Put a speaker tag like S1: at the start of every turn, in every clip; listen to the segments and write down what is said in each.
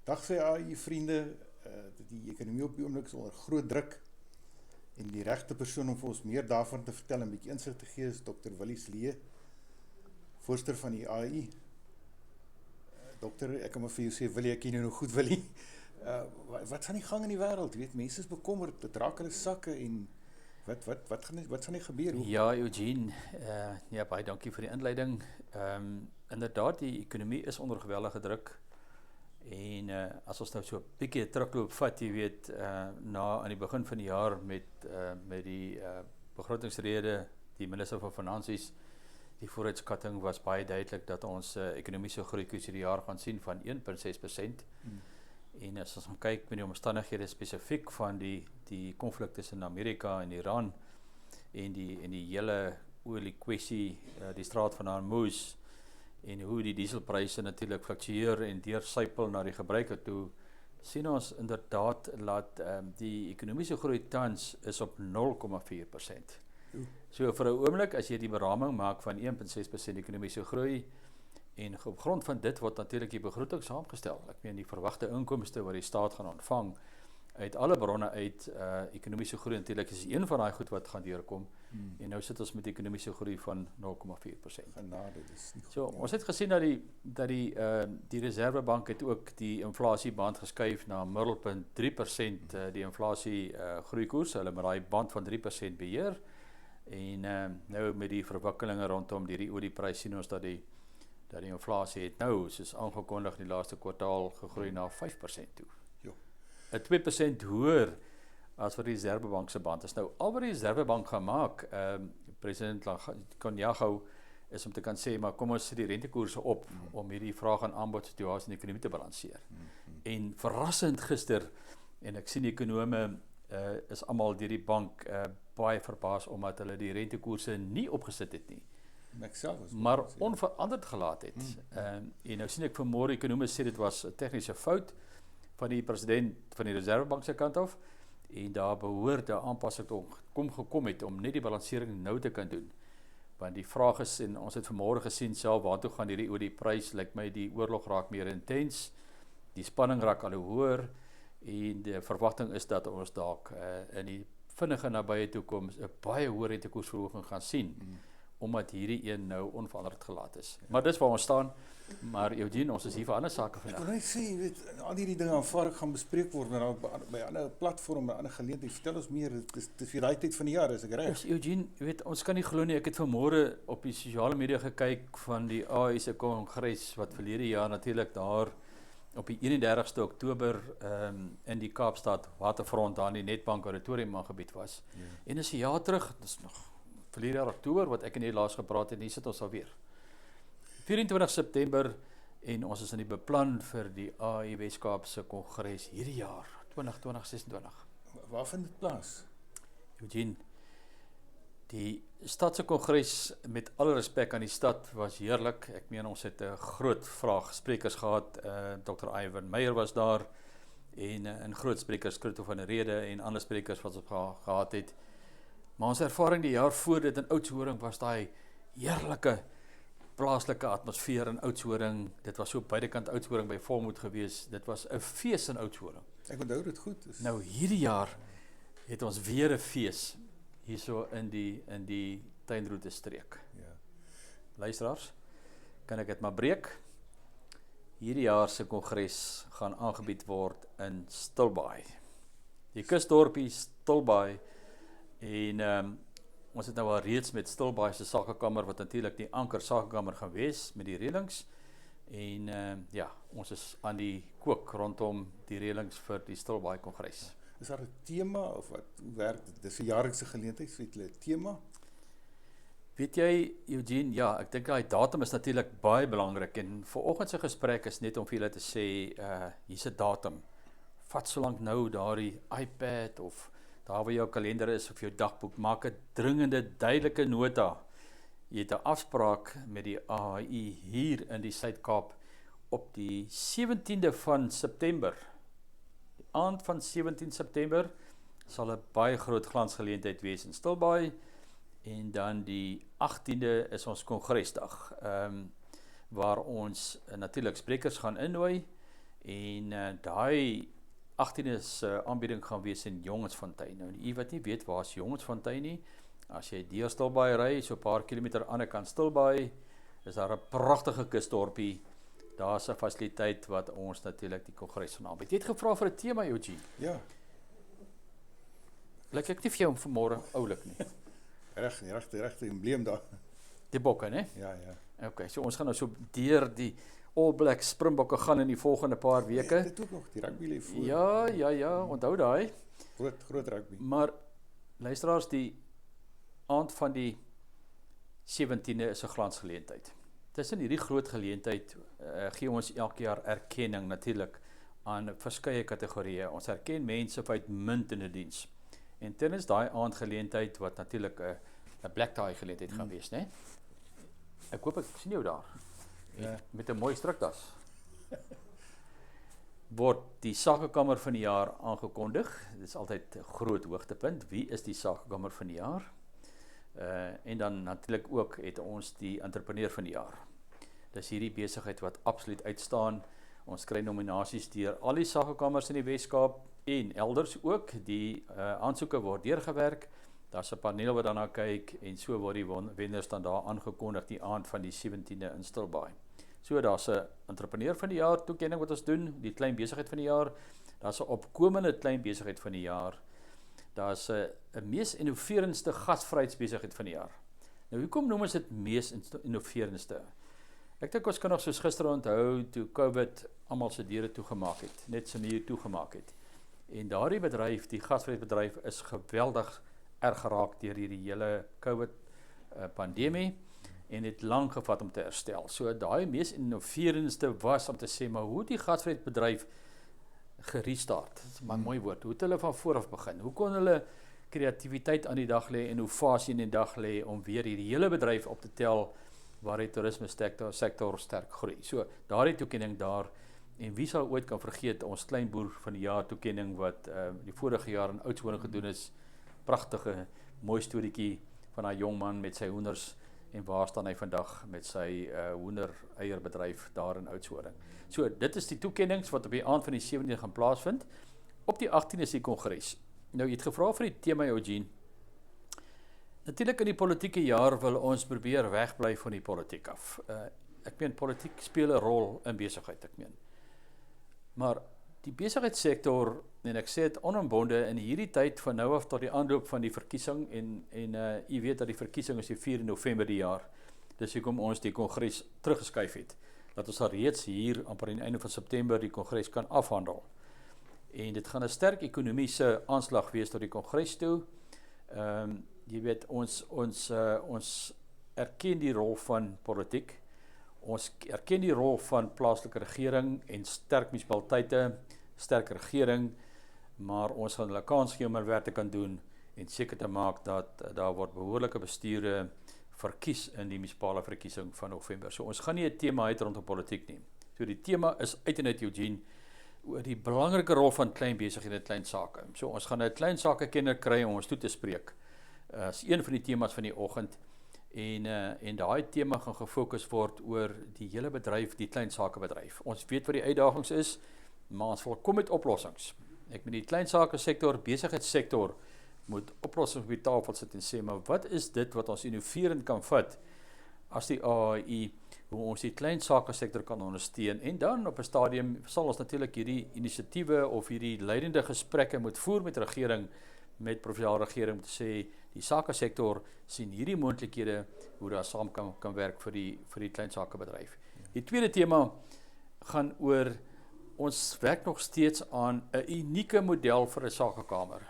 S1: Dag sê AI vriende, die ekonomie op die oomblik is onder groot druk en die regte persoon om vir ons meer daarvan te vertel en 'n bietjie insig te gee is Dr. Willie Sleë, voorsteur van die AI. Dokter, ek kan maar vir jou sê, Willie, ek ken jou nog goed, Willie. Wat gaan die gang in die wêreld? Jy weet, mense is bekommerd, dit raak hulle sakke en wat gaan nie gebeur?
S2: Ja, Eugene, ja, baie dankie vir die inleiding. Inderdaad, die ekonomie is onder geweldige druk. En as ons nou so 'n bietjie terugloop vat, jy weet, aan die begin van die jaar met die begrotingsrede, die minister van Finansies, die vooruitskatting was baie duidelik dat ons ekonomiese groeikoers hierdie jaar gaan sien van 1,6%. En as ons kyk met die omstandighede spesifiek van die konflik tussen Amerika en Iran en die hele olie kwessie, die straat van Hormuz, en hoe die dieselpryse natuurlik fluktueer en deursypel na die gebruiker toe, sien ons inderdaad dat die ekonomiese groei tans is op 0,4%. So vir 'n oomblik, as jy die beraming maak van 1,6% ekonomiese groei, en op grond van dit word natuurlik die begroting saamgestel. Ek meen die verwagte inkomste wat die staat gaan ontvang uit alle bronne uit, ekonomiese groei natuurlik is een van daai goed wat gaan deurkom. En nou sit ons met ekonomiese groei van 0,4%.
S1: Genade, dis nie goed.
S2: So, ons het gesien dat die Reservebank het ook die inflasieband geskuif na middelpunt 3%, die inflasie groeikoers, hulle met daai band van 3% beheer. En nou met die verwikkelinge rondom die olieprys sien ons dat die inflasie het nou, soos aangekondig in die laaste kwartaal, gegroei na 5% toe.
S1: Jo.
S2: 'n 2% hoër as wat die Reservebank se band is. Nou, al wat die Reservebank gaan maak, president Kanyagou, is om te kan sê, maar kom ons sit die rentekoerse op, om hierdie vraag en aanbod situasie in die ekonomie te balanseer. En verrassend gister, en ek sien die ekonome is almal deur die bank baie verbaas, omdat hulle die rentekoerse nie opgesit het nie, maar onveranderd gelaat het. En nou sien ek vanmôre ekonome sê dit was 'n tegniese fout van die president van die Reservebank se kant af, en daar behoort 'n aanpassing gekom het om net die balansering nou te kan doen. Want die vraag is, en ons het vanmôre gesien self, waartoe gaan hierdie olieprys, lyk my die oorlog raak meer intens, die spanning raak al hoe hoër, en die verwagting is dat ons dalk in die vinnige nabye toekoms 'n baie hoë rentekoersverhoging gaan sien, omdat hierdie een nou onveranderd gelaat is. Maar dis waar ons staan, maar Eugene, ons is hier vir ander sake vandag.
S1: Ek wil net sê, jy weet, al hierdie dinge aanvaar ek gaan bespreek word by ander platform, by ander geleenthede. Vertel ons meer, dit is vir daai tyd van die jaar, is ek reg?
S2: Eugene, jy weet, ons kan nie glo nie, ek het vanmôre op die sosiale media gekyk van die AI se kongres, wat verlede jaar natuurlik daar op die 31ste Oktober in die Kaapstad Waterfront daar in die Netbank Auditorium aangebied was. En is 'n jaar terug, dis nog verlede jaar Oktober wat ek en jy laas gepraat het, en hier sit ons alweer. 24 September, en ons is in die beplan vir die AI Weskaap se kongres hierdie jaar, 2026.
S1: Waar vind dit plaas?
S2: Eugene, die stadse kongres, met alle respek aan die stad, was heerlik. Ek meen, ons het 'n groot vraag sprekers gehad, Dr. Ivan Meyer was daar, en groot sprekers, Christo van der Rede, en ander sprekers wat ons gehad het. Maar ons ervaring die jaar voor dit in Oudtshoorn was daai heerlike plaaslike atmosfeer in Oudtshoorn. Dit was so buitekant Oudtshoorn by Volmoed gewees. Dit was 'n fees in Oudtshoorn.
S1: Ek onthou dit goed.
S2: Nou hierdie jaar het ons weer 'n fees hierso in die tuinroete streek.
S1: Ja.
S2: Luisteraars, kan ek dit maar breek? Hierdie jaar se kongres gaan aangebied word in Stilbaai. Die kusdorpie Stilbaai. En ons het nou al reeds met Stilbaai se sakekamer, wat natuurlik die anker sakekamer gaan wees, met die reëlings. En ja, ons is aan die kook rondom die reëlings vir die Stilbaai kongres.
S1: Is daar 'n tema, of wat, hoe werk dit? Dis 'n jaarlikse geleentheid, so het hulle 'n tema?
S2: Weet jy, Eugene, ja, ek dink daai datum is natuurlik baie belangrik, en vanoggend se gesprek is net om vir julle te sê, hier's 'n datum. Vat so lank nou daardie iPad, of daar waar jou kalender is, of jou dagboek, maak 'n dringende, duidelike nota. Jy het 'n afspraak met die AI hier in die Suid-Kaap op die 17de van September. Die aand van 17 September sal 'n baie groot glansgeleentheid wees in Stilbaai, en dan die 18de is ons kongresdag, waar ons natuurlik sprekers gaan innooi, En daai 18 aanbieding gaan wees in Jongensfontein. Nou, u wat nie weet waar is Jongensfontein nie, as jy deur Stilbaai ry, so 'n paar kilometer aan die kant Stilbaai, is daar 'n pragtige kusdorpie. Daar's 'n fasiliteit wat ons natuurlik die kongres gaan aanbied. Jy het gevra vir 'n tema, Eugene.
S1: Ja,
S2: Lyk ek nie vir jou vanmôre oulik nie.
S1: regte embleem daar.
S2: Die bokke, né?
S1: Ja, ja.
S2: Okay, so ons gaan nou so deur die All Black Springbokke gaan in die volgende paar weke.
S1: Dit ook nog, die rugby lê voor.
S2: Ja, onthou daai.
S1: Groot rugby.
S2: Maar luisteraars, die aand van die 17de is 'n glansgeleentheid. Tussen hierdie groot geleentheid gee ons elke jaar erkenning natuurlik aan verskeie kategorieë. Ons erken mense vir uitmuntende diens. En tensy daai aandgeleentheid wat natuurlik 'n black tie geleentheid gaan wees, né? Ek hoop ek sien jou daar.
S1: Ja.
S2: Met 'n mooi striktas. Word die Sakekamer van die jaar aangekondig. Dit is altyd 'n groot hoogtepunt. Wie is die Sakekamer van die jaar? En dan natuurlik ook het ons die Entrepreneur van die jaar. Dis hierdie besigheid wat absoluut uitstaan. Ons kry nominasies deur al die Sakekamers in die Weskaap en elders ook. Die aansoeke word deurgewerk. Daar's 'n paneel wat daarna kyk en so word die wenners dan daar aangekondig die aand van die 17de in Stilbaai. So daar's 'n Entrepreneur van die jaar toekenning wat ons doen, die klein besigheid van die jaar. Daar's 'n opkomende klein besigheid van die jaar. Daar's 'n mees innoverendste gasvryheidsbesigheid van die jaar. Nou hoekom noem ons dit mees innoverendste? Ek dink ons kan nog soos gister onthou toe COVID almal se deure toegemaak het, net sy muur toegemaak het. En daardie bedryf, die gasvryheidsbedryf, is geweldig erg geraak deur hierdie hele COVID pandemie en het lank gevat om te herstel. So daai mees innoverendste was om te sê, maar hoe die gasvryheidsbedryf gerestart, dit is maar 'n mooi woord, hoe het hulle van voor af begin, hoe kon hulle kreatiwiteit aan die dag lê, innovasie aan die dag lê, om weer hierdie hele bedryf op te tel, waar die toerisme sektor sterk groei. So, daardie toekenning daar, en wie sal ooit kan vergeet, ons kleinboer van die jaar toekenning, wat die vorige jaar in Oudtshoorn gedoen is, pragtige, mooi storieetjie, van 'n jong man met sy hoenders, en waar staan hy vandag met sy hoender-eierbedryf daar in Oudtshoorn. So, dit is die toekennings wat op die aand van die 17de gaan plaasvind. Op die 18de is die kongres. Nou, jy het gevra vir die tema, Eugene. Natuurlik in die politieke jaar wil ons probeer wegbly van die politiek af. Ek meen, politiek speel 'n rol in besigheid, ek meen. Maar die besigheidssektor, en ek sê dit onombonde, in hierdie tyd van nou af tot die aanloop van die verkiesing, en u weet dat die verkiesing is die 4 November die jaar, dis hoekom ons die kongres teruggeskuif het, dat ons al reeds hier, amper aan die einde van September, die kongres kan afhandel. En dit gaan 'n sterk ekonomiese aanslag wees tot die kongres toe. Jy weet, ons erken die rol van politiek, ons erken die rol van plaaslike regering en sterk munisipaliteite, sterk regering, maar ons gaan hulle kans gee om hulle werk te kan doen en seker te maak dat daar word behoorlike bestuurde verkies in die munisipale verkiesing van November. So ons gaan nie 'n tema uit rondom politiek nie. So die tema is uit en uit, Eugene, oor die belangrike rol van klein besighede en klein sake. So ons gaan 'n klein sakekenner kry om ons toe te spreek. Is een van die temas van die oggend, en daai tema gaan gefokus word oor die hele bedryf, die klein sakebedryf. Ons weet wat die uitdagings is, maar ons wil kom met oplossings. Ek met die klein sake sektor, besigheidssektor, moet oplossings op die tafel sit en sê, maar wat is dit wat ons innoverend kan vat, as die AAI, hoe ons die klein sake sektor kan ondersteun, en dan op 'n stadium sal ons natuurlik hierdie inisiatiewe of hierdie leidende gesprekke moet voer met regering, met provinsiale regering, om te sê, die sakesektor sien hierdie moontlikhede, hoe daar saam kan werk vir die klein sakebedryf. Die tweede tema gaan oor, ons werk nog steeds aan 'n unieke model vir 'n sakekamer.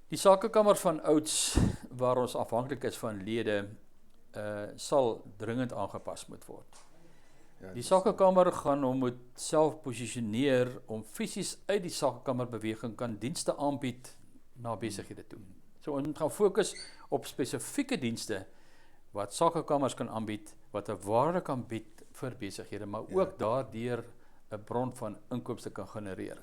S2: Die sakekamer van ouds, waar ons afhanklik is van lede, sal dringend aangepas moet word.
S1: Ja,
S2: Die sakekamer gaan hom moet self posisioneer om fisies uit die sakekamerbeweging kan dienste aanbied na besighede toe. So ons moet gaan fokus op spesifieke dienste wat sakekamers kan aanbied, wat 'n waarde kan bied vir besighede, maar ook daardeur 'n bron van inkomste kan genereer.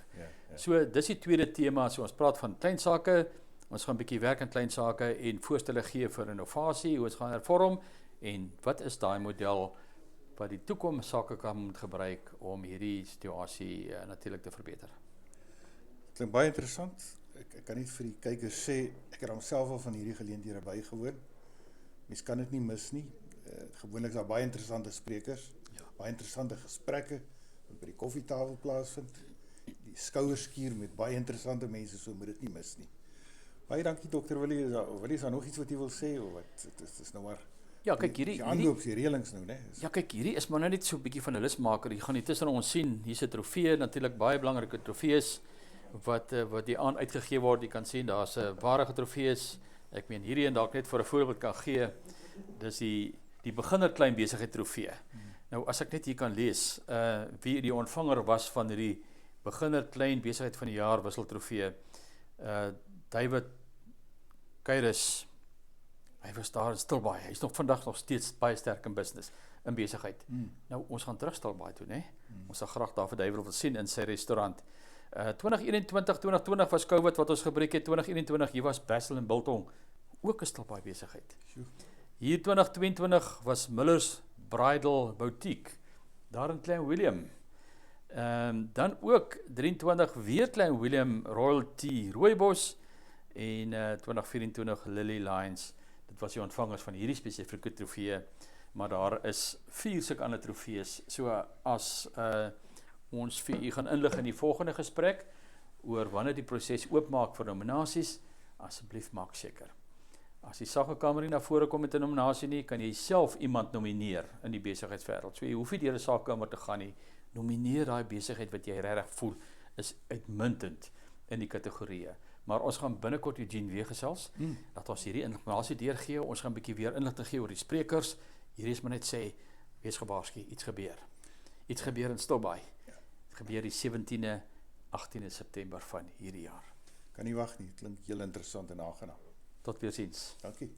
S2: So dis die tweede tema, so ons praat van klein sake, ons gaan 'n bietjie werk aan klein sake en voorstelle gee vir innovasie, hoe ons gaan hervorm, en wat is daai model wat die toekoms Sakekamer moet gebruik om hierdie situasie natuurlik te verbeter.
S1: Klink baie interessant. Ek kan net vir die kykers sê, ek het homself al van hierdie geleenthede bygewoon. Mens kan dit nie mis nie. Gewoonlik is daar baie interessante sprekers, baie interessante gesprekke wat by die koffietafel plaasvind. Die skouerskuur met baie interessante mense, so moet dit nie mis nie. Baie dankie Dr. Willie, is daar nog iets wat jy wil sê, of wat? Het is nou maar
S2: Ja, kyk, hierdie
S1: aanloops, die reëlings nou, né?
S2: Ja, kyk, hierdie is maar nou net so 'n bietjie van 'n lusmaker. Jy gaan hier tussen ons sien, hier's 'n trofee, natuurlik baie belangrike trofees wat die aan uitgegee word. Jy kan sien daar's 'n waardige trofees. Ek meen hierdie en dalk net vir 'n voorbeeld kan gee. Dis die beginner klein besigheid trofee. Nou as ek net hier kan lees, wie die ontvanger was van hierdie beginner klein besigheid van die jaar wisseltrofee, David Keiris, hy was daar in Stilbaai. Hy is vandag nog steeds baie sterk in business, in besigheid. Nou, ons gaan terug Stilbaai toe, né? Ons sal graag daar vir David wil sien in sy restaurant. 2020 was COVID wat ons gebreek het. 2021 hier was Basil en Biltong, ook 'n Stilbaai besigheid. Hier 2022 was Miller's Bridal Boutique, daar in Klein Willem. Dan ook 23 weer Klein Willem Royalty Rooibos en 2024 Lily Lines. Dit was die ontvangers van hierdie spesifieke trofee, maar daar is 4 sulke ander trofees. So as ons vir u gaan inlig in die volgende gesprek oor wanneer die proses oopmaak vir nominasies, asseblief maak seker. As die Sakekamer nie na vore kom met 'n nominasie nie, kan jy self iemand nomineer in die besigheidswêreld. So jy hoef nie deur die Sakekamer te gaan nie. Nomineer daai besigheid wat jy regtig voel is uitmuntend in die kategorieë. Maar ons gaan binnekort Eugene weer gesels, dat ons hierdie informasie deurgee. Ons gaan 'n bietjie weer inligting gee oor die sprekers. Hierdie is maar net sê, wees gewaarsku, iets gebeur. Iets gebeur in Stilbaai. Dit gebeur die 17e, 18de September van hierdie jaar.
S1: Kan nie wag nie, klink heel interessant en aangenaam.
S2: Tot weer ziens.
S1: Dankie.